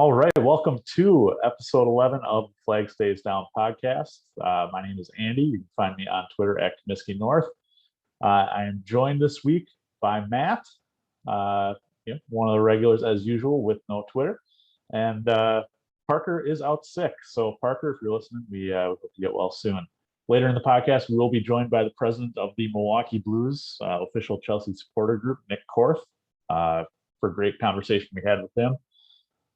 All right, welcome to episode 11 of the Flag Stays Down podcast. My name is Andy. You can find me on Twitter at Comiskey North. I am joined this week by Matt, one of the regulars as usual with no Twitter. And Parker is out sick. So Parker, if you're listening, we hope you get well soon. Later in the podcast, we will be joined by the president of the Milwaukee Blues, official Chelsea supporter group, Nick Korth, for a great conversation we had with him.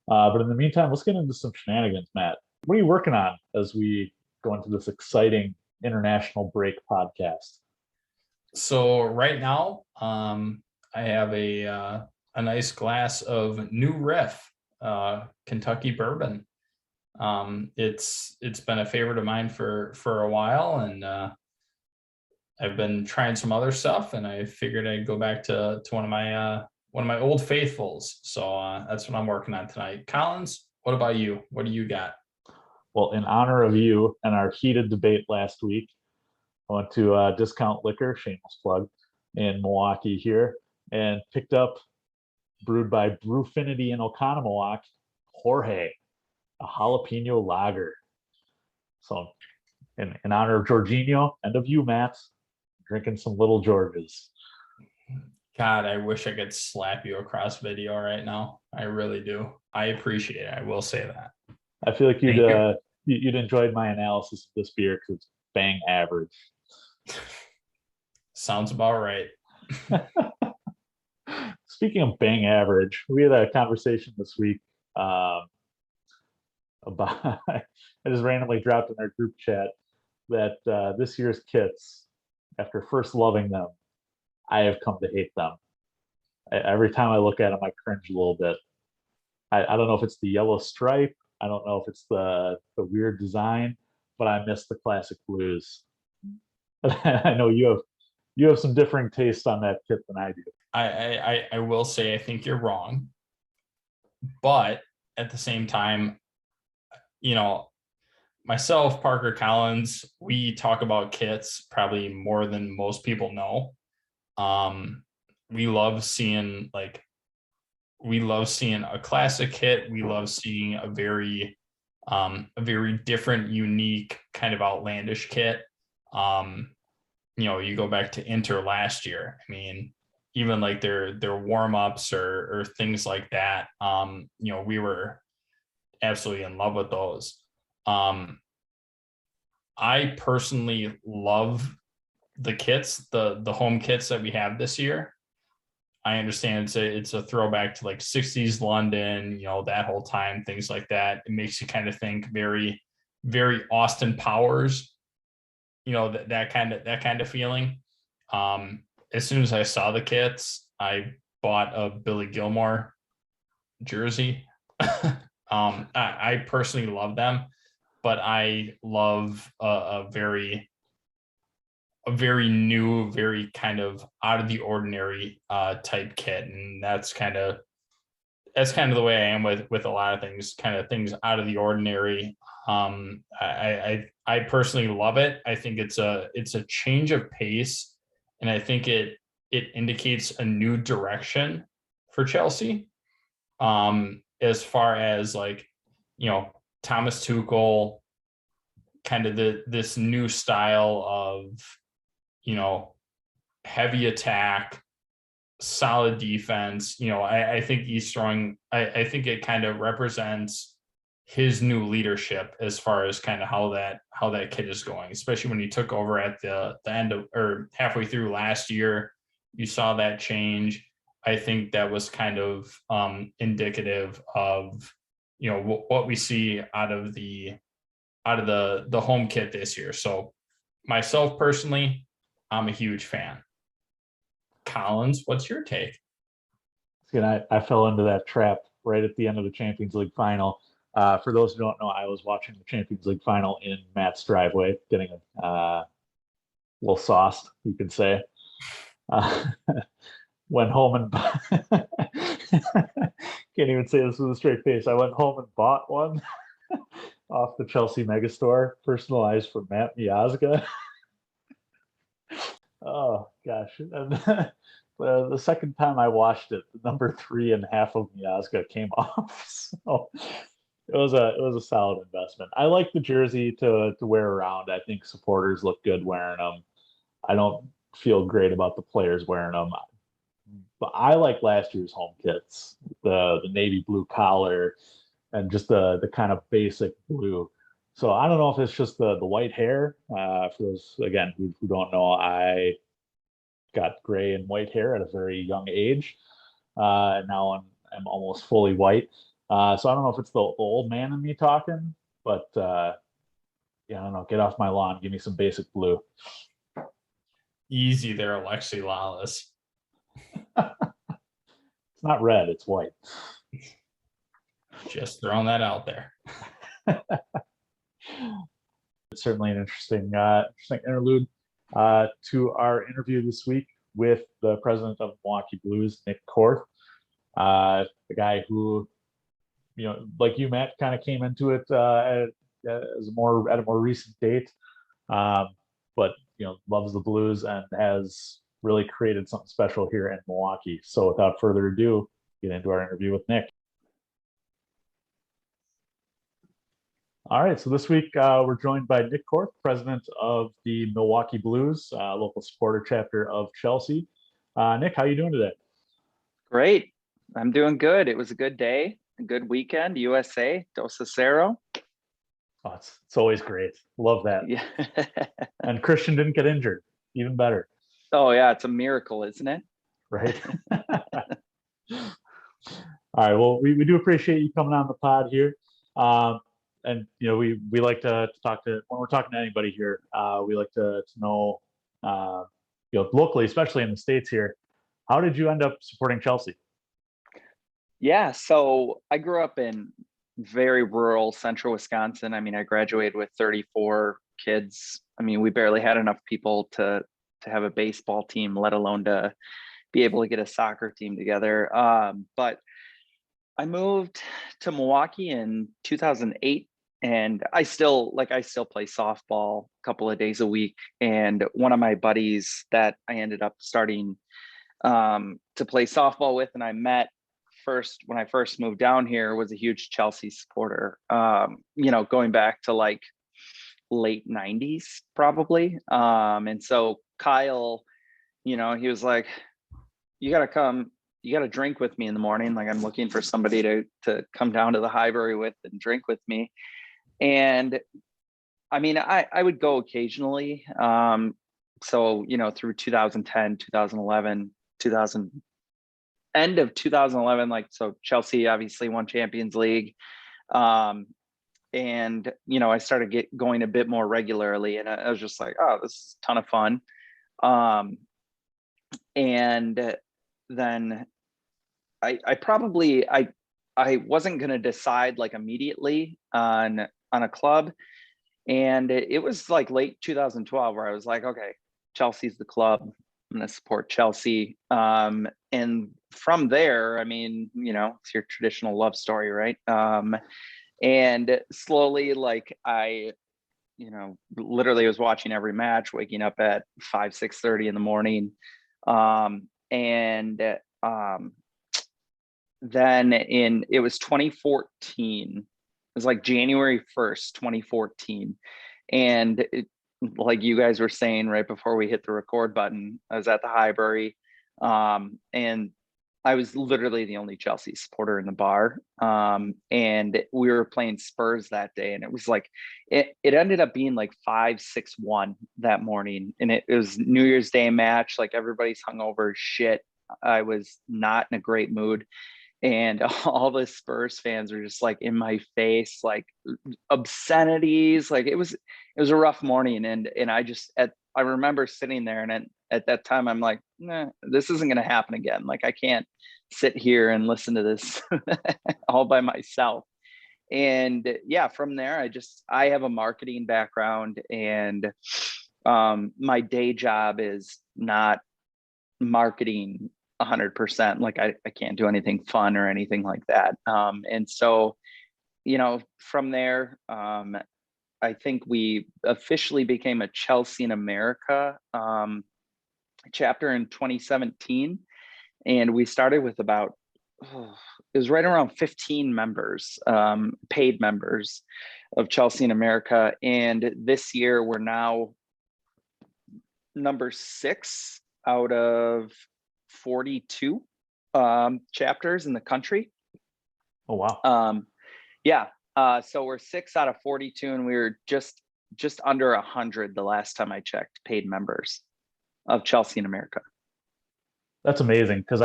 But in the meantime, let's get into some shenanigans, Matt. What are you working on as we go into this exciting international break podcast? So right now, I have a nice glass of New Riff, Kentucky bourbon. It's been a favorite of mine for a while, and I've been trying some other stuff, and I figured I'd go back to one of my old faithfuls. So that's what I'm working on tonight. Collins, what about you? What do you got? Well, in honor of you and our heated debate last week, I went to Discount Liquor, shameless plug, in Milwaukee here, and picked up, brewed by Brewfinity in Oconomowoc, Jorge, a jalapeno lager. So in honor of Jorginho and of you, Matt, drinking some Little Georges. God, I wish I could slap you across video right now. I really do. I appreciate it. I will say that. I feel like you'd enjoyed my analysis of this beer because it's bang average. Sounds about right. Speaking of bang average, we had a conversation this week about I just randomly dropped in our group chat that this year's kits, after first loving them, I have come to hate them. Every time I look at them, I cringe a little bit. I don't know if it's the yellow stripe. I don't know if it's the weird design, but I miss the classic blues. I know you have some differing tastes on that kit than I do. I will say I think you're wrong, but at the same time, myself, Parker, Collins, we talk about kits probably more than most people know. We love seeing a classic kit. We love seeing a very different, unique, kind of outlandish kit. You go back to Inter last year. I mean, even like their warm-ups or things like that. We were absolutely in love with those. I personally love the kits, the home kits that we have this year. I understand it's a throwback to like 60s London, that whole time, things like that. It makes you kind of think very, very Austin Powers, that kind of feeling. As soon as I saw the kits, I bought a Billy Gilmore jersey. I personally love them, but I love a very new, very kind of out of the ordinary type kit. And that's kind of the way I am with a lot of things, kind of things out of the ordinary. I personally love it. I think it's a change of pace, and I think it indicates a new direction for Chelsea. As far as Thomas Tuchel, kind of this new style of heavy attack, solid defense. I think he's throwing, I think it kind of represents his new leadership as far as kind of how that kid is going, especially when he took over at the end of, or halfway through last year. You saw that change. I think that was kind of indicative of, what we see out of the home kit this year. So myself personally, I'm a huge fan. Collins, what's your take? I fell into that trap right at the end of the Champions League final. For those who don't know, I was watching the Champions League final in Matt's driveway, getting a little sauced, you could say. Went home and can't even say this with a straight face. I went home and bought one off the Chelsea Megastore, personalized for Matt Miazga. Oh gosh! And the second time I watched it, the number 3.5 of Miazga came off. So it was a solid investment. I like the jersey to wear around. I think supporters look good wearing them. I don't feel great about the players wearing them, but I like last year's home kits, the navy blue collar and just the kind of basic blue. So I don't know if it's just the white hair. For those again who don't know, I got gray and white hair at a very young age. And now I'm almost fully white. So I don't know if it's the old man in me talking, but yeah, I don't know. Get off my lawn. Give me some basic blue. Easy there, Alexi Lalas. It's not red, it's white. Just throwing that out there. It's certainly an interesting interlude to our interview this week with the president of Milwaukee Blues, Nick Korth, the guy who, like you, Matt, kind of came into it at a more recent date, but loves the Blues and has really created something special here in Milwaukee. So without further ado, get into our interview with Nick. All right, so this week we're joined by Nick Korth, president of the Milwaukee Blues, local supporter chapter of Chelsea. Nick, how are you doing today? Great. I'm doing good. It was a good day, a good weekend. USA, Dos Acero. Oh, it's always great. Love that. Yeah. And Christian didn't get injured. Even better. Oh, yeah. It's a miracle, isn't it? Right. All right. Well, we do appreciate you coming on the pod here. And we like to talk to, when we're talking to anybody here, we like to know locally, especially in the States here, how did you end up supporting Chelsea? Yeah, so I grew up in very rural central Wisconsin. I mean, I graduated with 34 kids. I mean, we barely had enough people to have a baseball team, let alone to be able to get a soccer team together. But I moved to Milwaukee in 2008. And I still play softball a couple of days a week. And one of my buddies that I ended up starting to play softball with, and I met when I first moved down here, was a huge Chelsea supporter. Going back to like late 90s probably. And so Kyle, he was like, you got to come. You got to drink with me in the morning. Like, I'm looking for somebody to come down to the Highbury with and drink with me. And I mean, I would go occasionally. So, through 2010, 2011, end of 2011, like, so Chelsea obviously won Champions League. And, I started going a bit more regularly, and I was just like, oh, this is a ton of fun. And then I wasn't going to decide like immediately on a club. And it was like late 2012 where I was like, okay, Chelsea's the club. I'm going to support Chelsea. And from there, I mean, it's your traditional love story, right? And slowly, like I, literally was watching every match, waking up at 6:30 in the morning. Then it was 2014. It was like January 1st, 2014. And like you guys were saying right before we hit the record button, I was at the Highbury. And I was literally the only Chelsea supporter in the bar. And we were playing Spurs that day. And it was like, it ended up being like 5-6-1 that morning. And it was New Year's Day match. Like, everybody's hungover as shit. I was not in a great mood. And all the Spurs fans were just like in my face, like obscenities. Like, it was a rough morning. And I remember sitting there, and at that time I'm like, nah, this isn't going to happen again. Like, I can't sit here and listen to this all by myself. And yeah, from there, I have a marketing background, and my day job is not marketing 100%. Like, I can't do anything fun or anything like that. And so, from there, I think we officially became a Chelsea in America chapter in 2017, and we started with about it was right around 15 members, paid members of Chelsea in America. And this year we're now number 6 out of 42 chapters in the country. Oh, wow. Yeah. So we're 6 out of 42, and we were just under 100 the last time I checked, paid members of Chelsea in America. That's amazing, because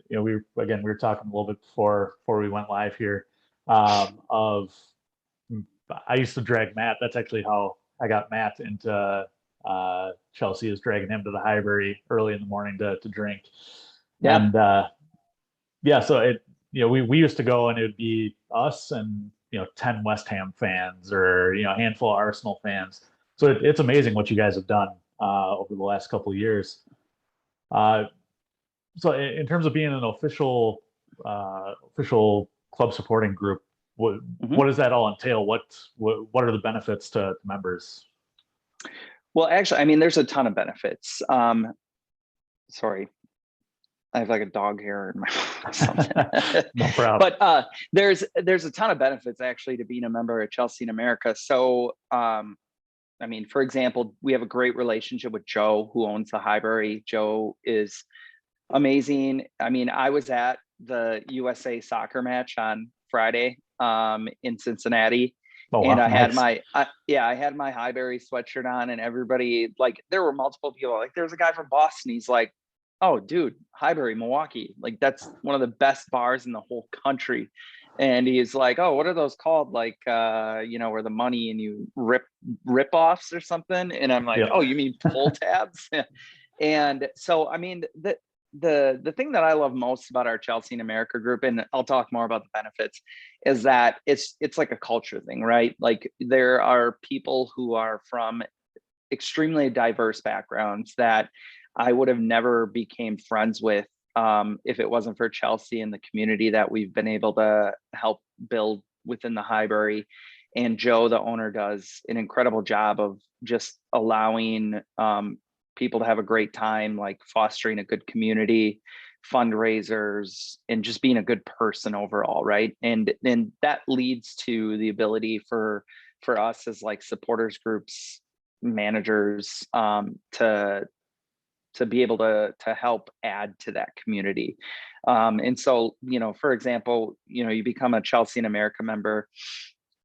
we were talking a little bit before we went live here. Of I used to drag Matt. That's actually how I got Matt into Chelsea, is dragging him to the Highbury early in the morning to drink. Yeah. And so we used to go, and it would be us and 10 West Ham fans, or a handful of Arsenal fans. So it's amazing what you guys have done over the last couple of years. So in terms of being an official club supporting group, what does that all entail? What are the benefits to members? Well, actually, I mean, there's a ton of benefits. Sorry, I have like a dog hair in my mouth or something. No problem. But there's a ton of benefits actually to being a member of Chelsea in America. So I mean, for example, we have a great relationship with Joe, who owns the Highbury. Joe is amazing. I mean, I was at the USA soccer match on Friday in Cincinnati. Oh, and wow, I had nice. I had my Highbury sweatshirt on, and everybody, like, there were multiple people. Like, there's a guy from Boston. He's like, "Oh, dude, Highbury, Milwaukee. Like, that's one of the best bars in the whole country." And he's like, "Oh, what are those called? Like, where the money and you rip offs or something?" And I'm like, Yeah. "Oh, you mean pull tabs?" And so, I mean, the thing that I love most about our Chelsea in America group, and I'll talk more about the benefits, is that it's like a culture thing, right? Like, there are people who are from extremely diverse backgrounds that I would have never became friends with if it wasn't for Chelsea and the community that we've been able to help build within the Highbury. And Joe, the owner, does an incredible job of just allowing people to have a great time, like fostering a good community, fundraisers, and just being a good person overall, right? And then that leads to the ability for us as like supporters groups, managers, to be able to help add to that community. And so, for example, you become a Chelsea in America member.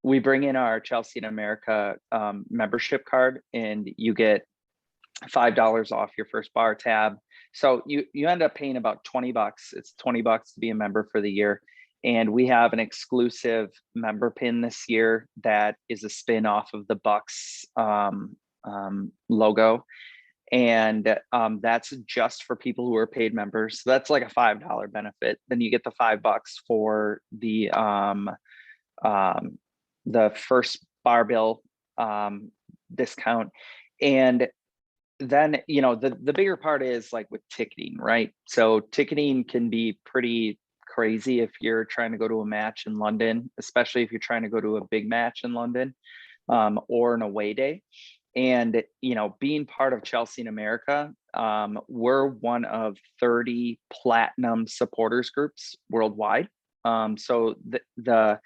We bring in our Chelsea in America membership card, and you get $5 off your first bar tab. So you end up paying about $20. It's $20 to be a member for the year. And we have an exclusive member pin this year that is a spin off of the Bucks logo. And that's just for people who are paid members. So that's like a $5 benefit. Then you get the $5 for the first bar bill discount. And then, the bigger part is like with ticketing, right? So ticketing can be pretty crazy if you're trying to go to a match in London, especially if you're trying to go to a big match in London or an away day. And, being part of Chelsea in America, we're one of 30 platinum supporters groups worldwide. So the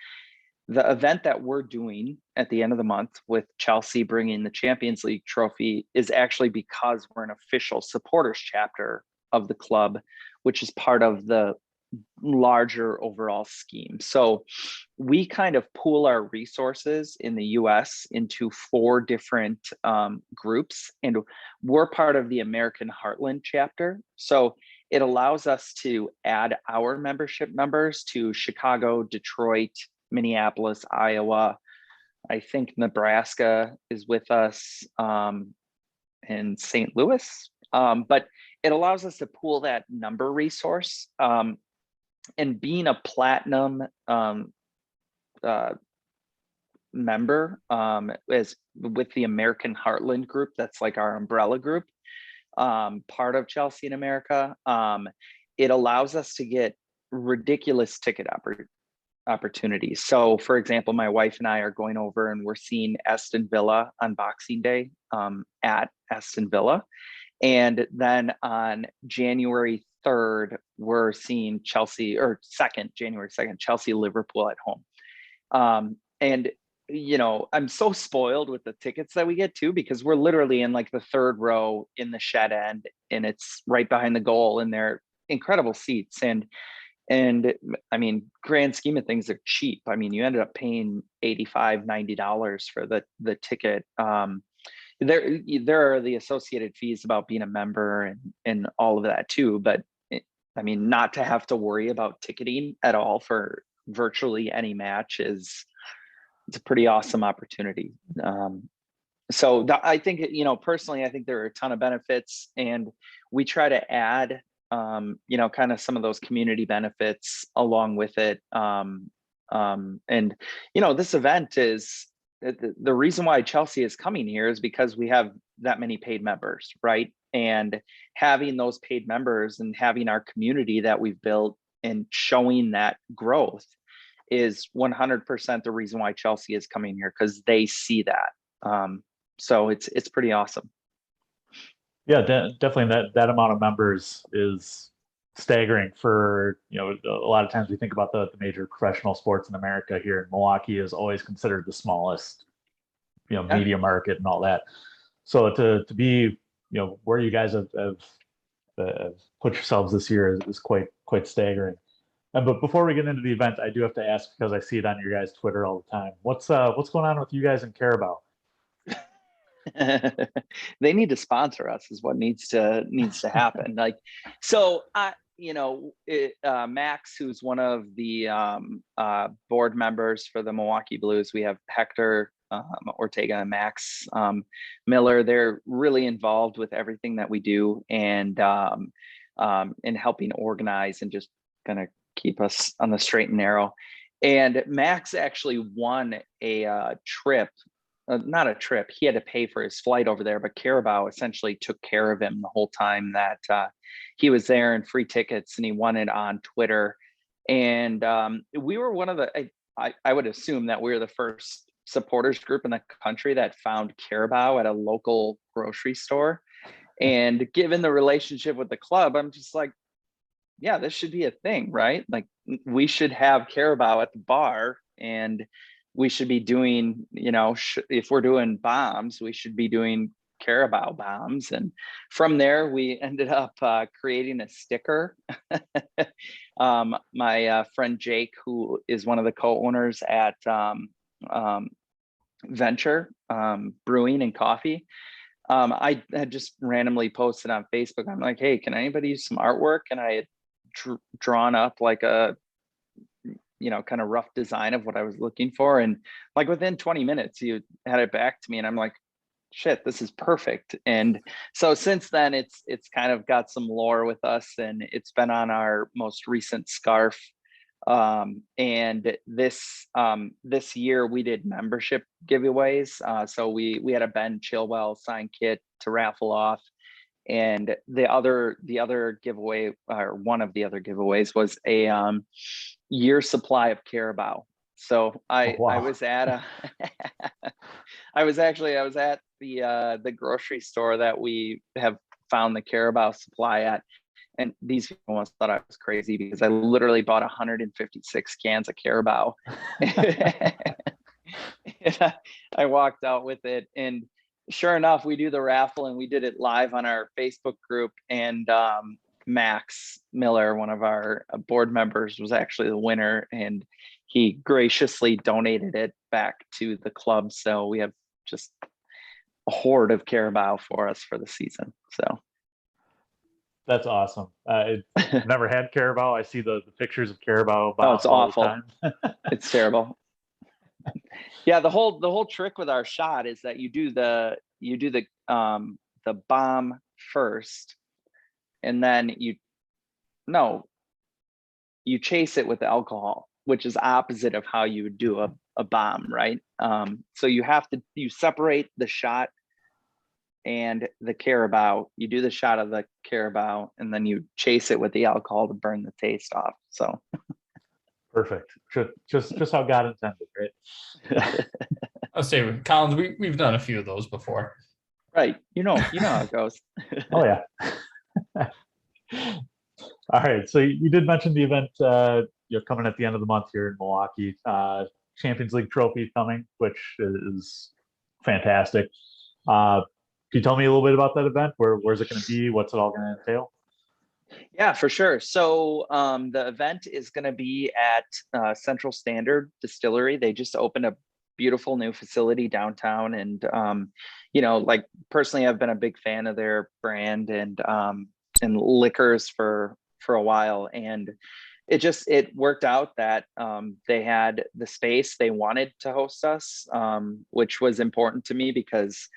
event that we're doing at the end of the month with Chelsea bringing the Champions League trophy is actually because we're an official supporters chapter of the club, which is part of the larger overall scheme. So we kind of pool our resources in the US into 4 different groups, and we're part of the American Heartland chapter. So it allows us to add our membership members to Chicago, Detroit, Minneapolis, Iowa. I think Nebraska is with us, and St. Louis. But it allows us to pool that number resource. And being a platinum member is with the American Heartland group, that's like our umbrella group, part of Chelsea in America. It allows us to get ridiculous ticket opportunities. So, for example, my wife and I are going over and we're seeing Aston Villa on Boxing Day at Aston Villa. And then on January 3rd, we're seeing Chelsea, or January 2nd, Chelsea Liverpool at home. And I'm so spoiled with the tickets that we get too, because we're literally in like the third row in the shed end, and it's right behind the goal, and they're incredible seats. And I mean, grand scheme of things, they're cheap. I mean, you ended up paying $85-90 for the ticket. There are the associated fees about being a member and all of that too. But I mean, not to have to worry about ticketing at all for virtually any match it's a pretty awesome opportunity. So I think, personally, I think there are a ton of benefits, and we try to add, kind of some of those community benefits along with it. This event is the reason why Chelsea is coming here is because we have that many paid members, right? And having those paid members and having our community that we've built and showing that growth is 100% the reason why Chelsea is coming here, because they see that. So it's pretty awesome. Yeah, definitely that amount of members is staggering for, a lot of times we think about the major professional sports in America. Here in Milwaukee is always considered the smallest, media market and all that. So to be, where you guys have put yourselves this year is quite staggering. But before we get into the event, I do have to ask, because I see it on your guys' Twitter all the time. What's going on with you guys in Carabao? They need to sponsor us is what needs to happen. Like, so Max, who's one of the board members for the Milwaukee Blues, we have Hector Ortega and Max Miller. They're really involved with everything that we do, and in helping organize and just kind of keep us on the straight and narrow. And Max actually won a trip. Not a trip. He had to pay for his flight over there, but Carabao essentially took care of him the whole time that he was there, and free tickets, and he won it on Twitter. And we were one of the, I would assume that we were the first supporters group in the country that found Carabao at a local grocery store. And given the relationship with the club, I'm just like, yeah, this should be a thing, right? Like, we should have Carabao at the bar, and we should be doing, if we're doing bombs, we should be doing Carabao bombs. And from there, we ended up creating a sticker. My friend Jake, who is one of the co-owners at Venture Brewing and Coffee, I had just randomly posted on Facebook. I'm like, hey, can anybody use some artwork? And I had drawn up like a kind of rough design of what I was looking for. And like within 20 minutes, you had it back to me, and I'm like, shit, this is perfect. And so since then, it's kind of got some lore with us, and it's been on our most recent scarf. And this year we did membership giveaways. So we had a Ben Chilwell sign kit to raffle off. And the other giveaway, or one of the other giveaways, was a year supply of Carabao. So I was at I was at the grocery store that we have found the Carabao supply at. And these people almost thought I was crazy, because I literally bought 156 cans of Carabao. And I walked out with it, and sure enough, we do the raffle, and we did it live on our Facebook group. And Max Miller, one of our board members, was actually the winner, and he graciously donated it back to the club. So we have just a hoard of Carabao for us for the season. So that's awesome. I've never had Carabao. I see the pictures of Carabao. Oh, it's awful. All the time. It's terrible. Yeah, the whole trick with our shot is that you do the bomb first, and then you chase it with alcohol, which is opposite of how you would do a bomb, right? So you separate the shot and the Carabao. You do the shot of the Carabao, and then you chase it with the alcohol to burn the taste off. So perfect. Just how God intended, right? I'll say, Collins, we've done a few of those before. Right. You know how it goes. Oh yeah. All right. So you did mention the event you're coming at the end of the month here in Milwaukee. Champions League trophy coming, which is fantastic. Can you tell me a little bit about that event? Where's it going to be? What's it all going to entail? Yeah, for sure. So the event is going to be at Central Standard Distillery. They just opened a beautiful new facility downtown, and like personally, I've been a big fan of their brand and liquors for a while, and it worked out that they had the space they wanted to host us, which was important to me because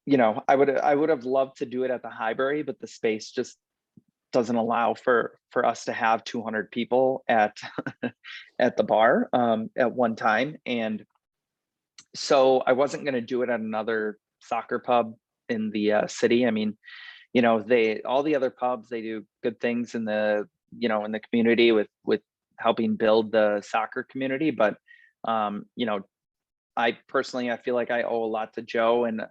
I would have loved to do it at the Highbury, but the space just doesn't allow for us to have 200 people at at the bar at one time. And so I wasn't going to do it at another soccer pub in the city. I mean, all the other pubs, they do good things in the in the community with helping build the soccer community, but I personally, I feel like I owe a lot to Joe, and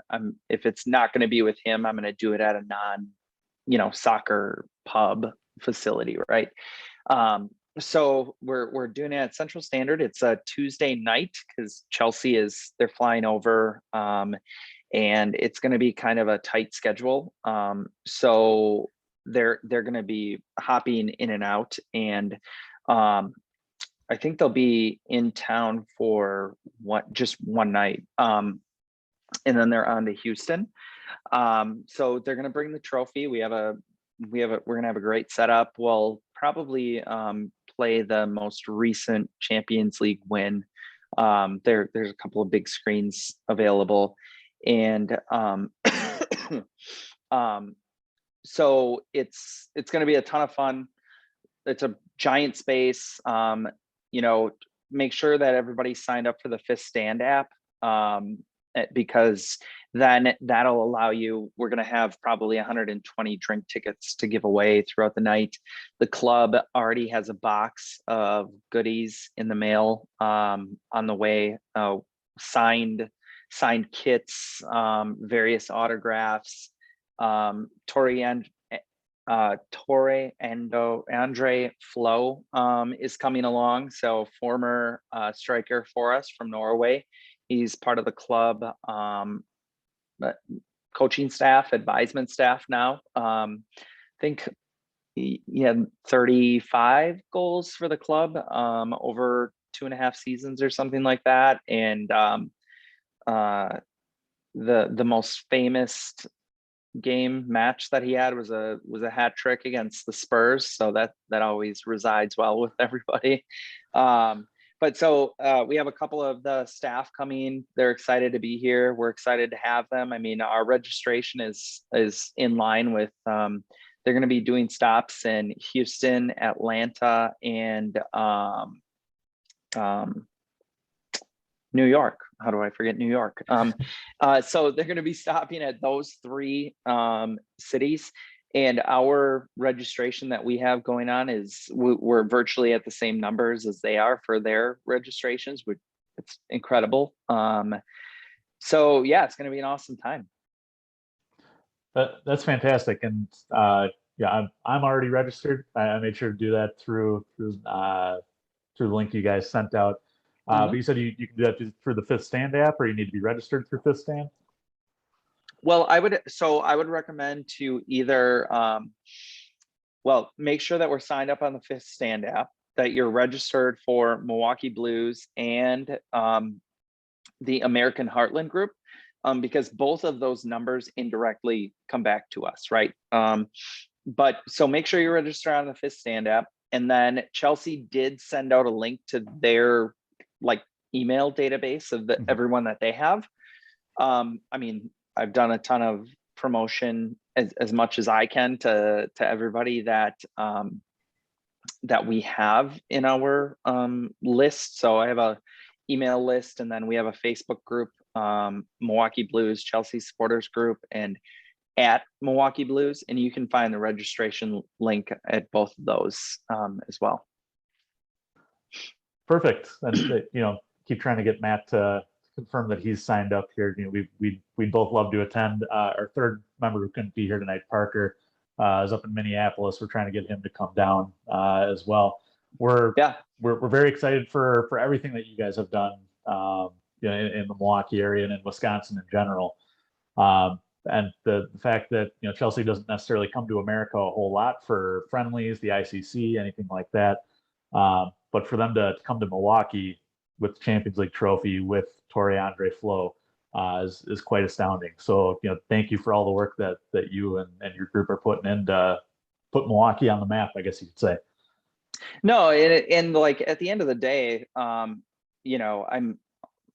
if it's not going to be with him, I'm going to do it at a soccer pub facility, right? So we're doing it at Central Standard. It's a Tuesday night because Chelsea they're flying over, and it's going to be kind of a tight schedule. So they're going to be hopping in and out, and I think they'll be in town for just one night, and then they're on to Houston. So they're going to bring the trophy. We're going to have a great setup. We'll probably play the most recent Champions League win. There's a couple of big screens available, and so it's going to be a ton of fun. It's a giant space. Make sure that everybody signed up for the Fifth Stand app, because then that'll allow you. We're going to have probably 120 drink tickets to give away throughout the night. The club already has a box of goodies in the mail on the way, signed kits, various autographs. Andre Flo is coming along. So former striker for us from Norway. He's part of the club coaching staff, advisement staff now. I think he had 35 goals for the club over 2.5 seasons or something like that. And the most famous match that he had was a hat trick against the Spurs, so that always resides well with everybody. But so we have a couple of the staff coming. They're excited to be here. We're excited to have them. I mean, our registration is in line with they're going to be doing stops in Houston, Atlanta, and New York. How do I forget New York? So they're going to be stopping at those 3 cities. And our registration that we have going on is we're virtually at the same numbers as they are for their registrations, which it's incredible. So yeah, it's going to be an awesome time. That's fantastic. And yeah, I'm already registered. I made sure to do that through the link you guys sent out. But you said you can do that through the Fifth Stand app, or you need to be registered through Fifth Stand? Well, I would recommend to either, make sure that we're signed up on the Fifth Stand app, that you're registered for Milwaukee Blues and the American Heartland group, because both of those numbers indirectly come back to us, right? But so make sure you register on the Fifth Stand app. And then Chelsea did send out a link to their email database of everyone that they have. I mean, I've done a ton of promotion as much as I can to everybody that we have in our list. So I have a email list, and then we have a Facebook group, Milwaukee Blues Chelsea supporters group, and at Milwaukee Blues, and you can find the registration link at both of those as well. Perfect. And keep trying to get Matt to confirm that he's signed up here. We'd both love to attend. Our third member who couldn't be here tonight, Parker, is up in Minneapolis. We're trying to get him to come down as well. We're very excited for everything that you guys have done in the Milwaukee area and in Wisconsin in general. And the fact that Chelsea doesn't necessarily come to America a whole lot for friendlies, the ICC, anything like that. But for them to come to Milwaukee with the Champions League trophy with Andre Flo is quite astounding. So thank you for all the work that you and your group are putting in to put Milwaukee on the map, I guess you could say. No, and like at the end of the day,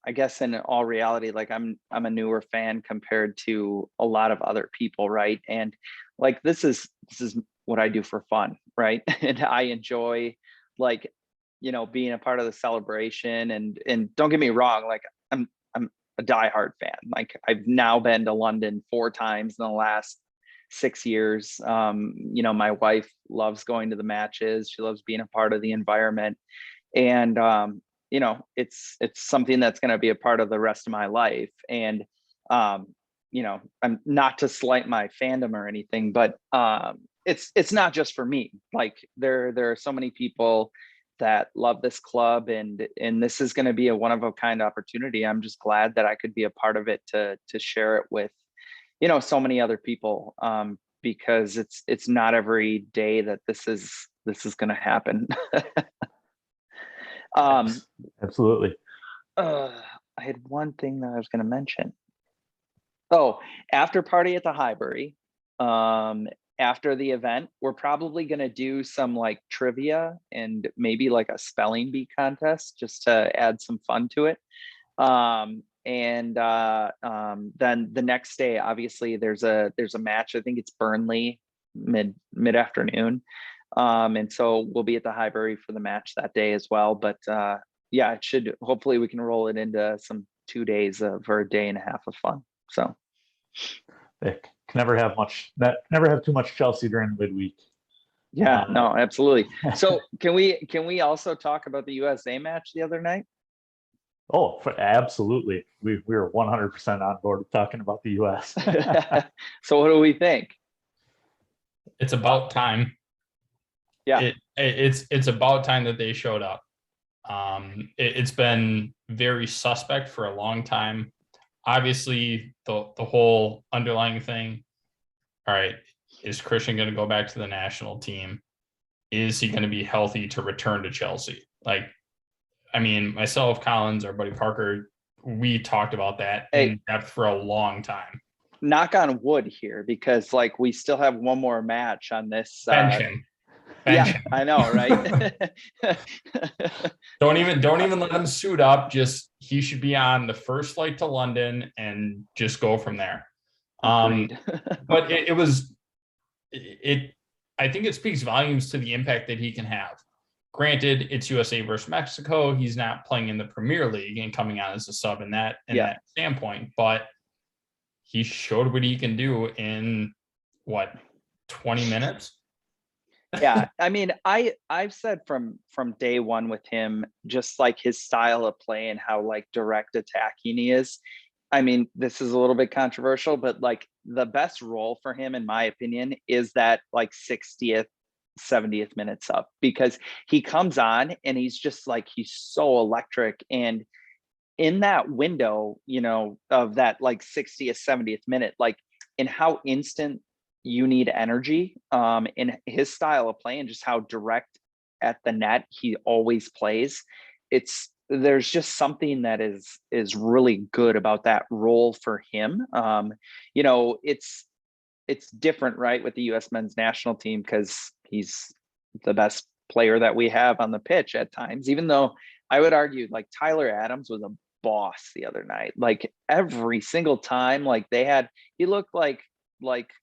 I guess in all reality, like I'm a newer fan compared to a lot of other people, right? And like this is what I do for fun, right? And I enjoy like being a part of the celebration. And don't get me wrong, like I'm a diehard fan. Like I've now been to London 4 times in the last 6 years. My wife loves going to the matches. She loves being a part of the environment, and it's something that's going to be a part of the rest of my life. And I'm not to slight my fandom or anything, but it's not just for me. Like there are so many people that love this club, and this is going to be a one of a kind opportunity. I'm just glad that I could be a part of it to share it with so many other people, because it's not every day that this is going to happen. Absolutely. I had one thing that I was going to mention. Oh, after party at the Highbury. After the event, we're probably going to do some like trivia and maybe like a spelling bee contest just to add some fun to it. Then the next day, obviously there's a match. I think it's Burnley mid afternoon. And so we'll be at the Highbury for the match that day as well. But it should, hopefully we can roll it into some 2 days or a day and a half of fun. So they can never have too much Chelsea during midweek. Yeah, no, absolutely. So can we also talk about the USA match the other night? Oh, absolutely. We were 100% on board with talking about the US. So what do we think? It's about time. Yeah, it's about time that they showed up. It's been very suspect for a long time. Obviously, the whole underlying thing. All right, is Christian going to go back to the national team? Is he going to be healthy to return to Chelsea? Like, I mean, myself, Collins, our buddy Parker, we talked about that in depth for a long time. Knock on wood here, because like we still have one more match on this. Bench. Yeah, I know, right? Don't even let him suit up. Just he should be on the first flight to London and just go from there. But I think it speaks volumes to the impact that he can have. Granted, it's USA versus Mexico. He's not playing in the Premier League and coming on as a sub in that standpoint, but he showed what he can do in 20 minutes. Yeah, I mean, I've said from day one with him, just like his style of play and how like direct attacking he is. I mean, this is a little bit controversial, but like the best role for him, in my opinion, is that like 60th, 70th minute sub, because he comes on and he's just like, he's so electric. And in that window, of that like 60th, 70th minute, like in how instant you need energy, in his style of play and just how direct at the net he always plays. There's just something that is really good about that role for him. It's different, right, with the US men's national team, because he's the best player that we have on the pitch at times, even though I would argue like Tyler Adams was a boss the other night. Like every single time, like he looked like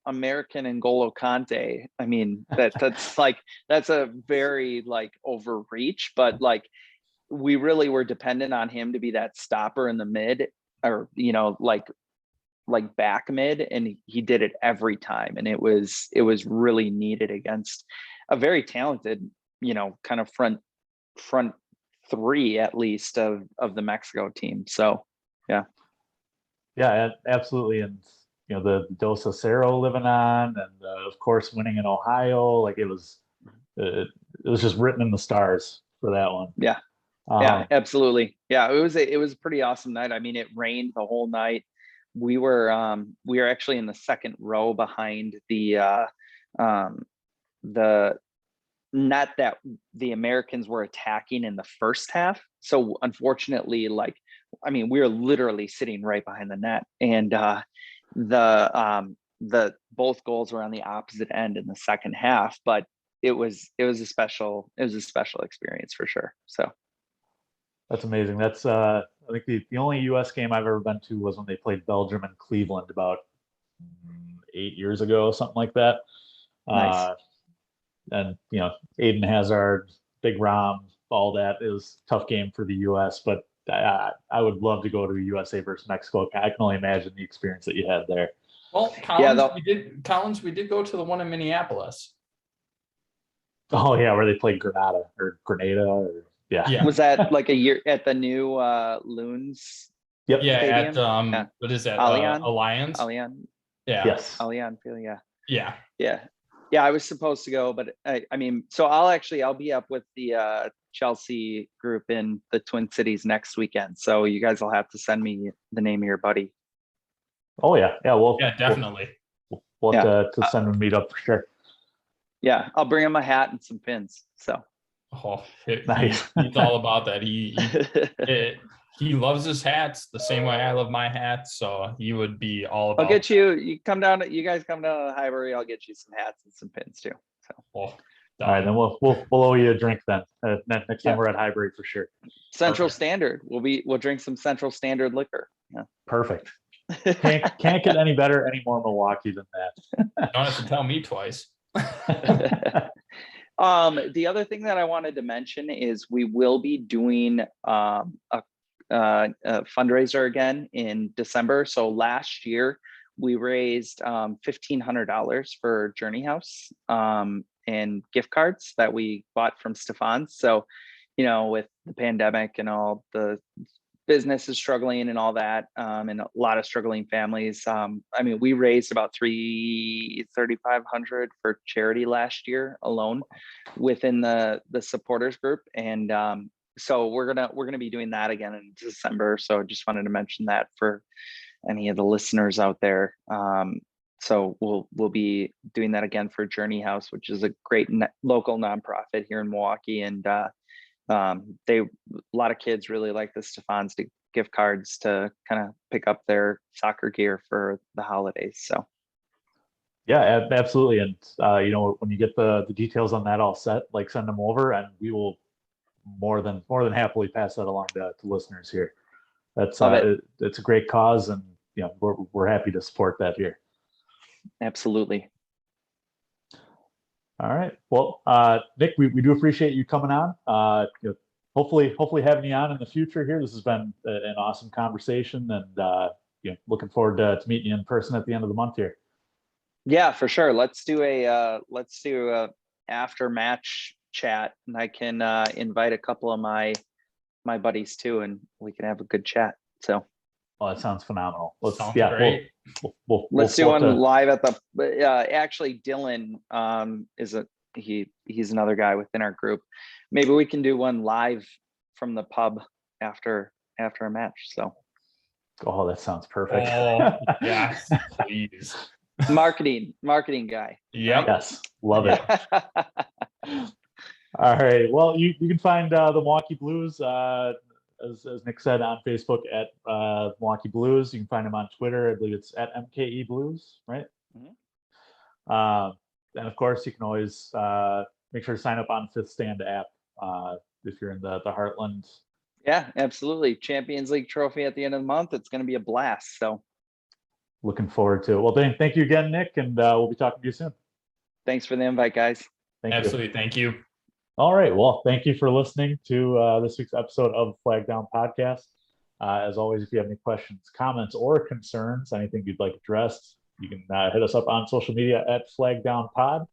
American N'Golo Kante. I mean, that's a very like overreach, but like we really were dependent on him to be that stopper in the mid, or like back mid, and he did it every time, and it was really needed against a very talented kind of front three at least of the Mexico team. So Yeah, absolutely. And the Dos Acero living on, and of course winning in Ohio, like it was just written in the stars for that one. Yeah, absolutely. Yeah, it was a pretty awesome night. I mean, it rained the whole night. We were actually in the second row behind the net that the Americans were attacking in the first half. So unfortunately, we were literally sitting right behind the net, and the both goals were on the opposite end in the second half. But it was a special experience for sure. So that's amazing. That's I think the only U.S. game I've ever been to was when they played Belgium and Cleveland about 8 years ago, something like that. nice. And Aiden Hazard, Big Rom, all that. It was a tough game for the U.S., but I would love to go to USA versus Mexico. I can only imagine the experience that you had there. Well, Collins, we did go to the one in Minneapolis. Oh yeah, where they played Grenada, or yeah. Was that like a year at the new Loons? Yep. Yeah, Stadium? at what is that? Allianz? Alliance. Allianz. Yeah. Yes. Allianz. Yeah. Yeah. Yeah, I was supposed to go, but I mean, so I'll be up with the Chelsea group in the Twin Cities next weekend. So you guys will have to send me the name of your buddy. Oh yeah. Yeah, definitely. We'll have to send them meet up for sure. Yeah, I'll bring him a hat and some pins. So Nice. He's all about that. He loves his hats the same way I love my hats. So he would be all about. I'll get you. You guys come down to Highbury. I'll get you some hats and some pins too. So. All right, then we'll owe you a drink then. Next time we're at Highbury for sure. Central Standard. We'll drink some Central Standard liquor. Yeah. Perfect. Can't get any better, any more Milwaukee than that. Don't have to tell me twice. The other thing that I wanted to mention is we will be doing a fundraiser again in December. So last year we raised $1,500 for Journey House and gift cards that we bought from Stefan's. So, with the pandemic and all the business is struggling and all that, and a lot of struggling families. We raised about $3,500 for charity last year alone within the supporters group, and so we're gonna be doing that again in December. So just wanted to mention that for any of the listeners out there. So we'll be doing that again for Journey House, which is a great local nonprofit here in Milwaukee, and a lot of kids really like the Stefan's gift cards to kind of pick up their soccer gear for the holidays. So yeah, absolutely. And when you get the details on that all set, send them over, and we will more than happily pass that along to listeners here. That's it's a great cause, and we're happy to support that here. Absolutely. All right. Well, Nick, we do appreciate you coming on. Hopefully having you on in the future here. This has been an awesome conversation, and looking forward to meeting you in person at the end of the month here. Yeah, for sure. Let's do a after match chat, and I can invite a couple of my buddies too, and we can have a good chat. So. Oh, that sounds phenomenal. Great. Let's do one live at the. Actually, Dylan he's another guy within our group. Maybe we can do one live from the pub after a match. So. Oh, that sounds perfect. Oh, yes, please. Marketing guy. Yeah. Right? Yes, love it. All right. Well, you can find the Milwaukee Blues. As Nick said, on Facebook at Milwaukee Blues. You can find him on Twitter. I believe it's at MKE Blues, right? Mm-hmm. And of course, you can always make sure to sign up on Fifth Stand app if you're in the Heartland. Yeah, absolutely. Champions League trophy at the end of the month. It's going to be a blast. So, looking forward to it. Well, thank you again, Nick, and we'll be talking to you soon. Thanks for the invite, guys. Absolutely. Thank you. All right. Well, thank you for listening to this week's episode of Flag Down Podcast. As always, if you have any questions, comments, or concerns, anything you'd like addressed, you can hit us up on social media at Flag Down Pod.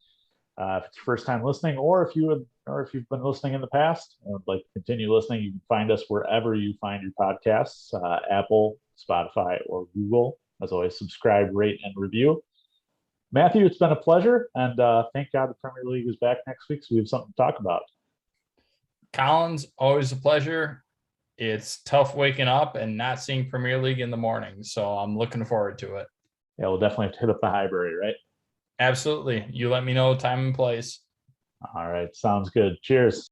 If it's your first time listening, or if you would or if you've been listening in the past and would like to continue listening, you can find us wherever you find your podcasts, Apple, Spotify, or Google. As always, subscribe, rate, and review. Matthew, it's been a pleasure, and thank God the Premier League is back next week, so we have something to talk about. Collins, always a pleasure. It's tough waking up and not seeing Premier League in the morning, so I'm looking forward to it. Yeah, we'll definitely have to hit up the Highbury, right? Absolutely. You let me know time and place. All right, sounds good. Cheers.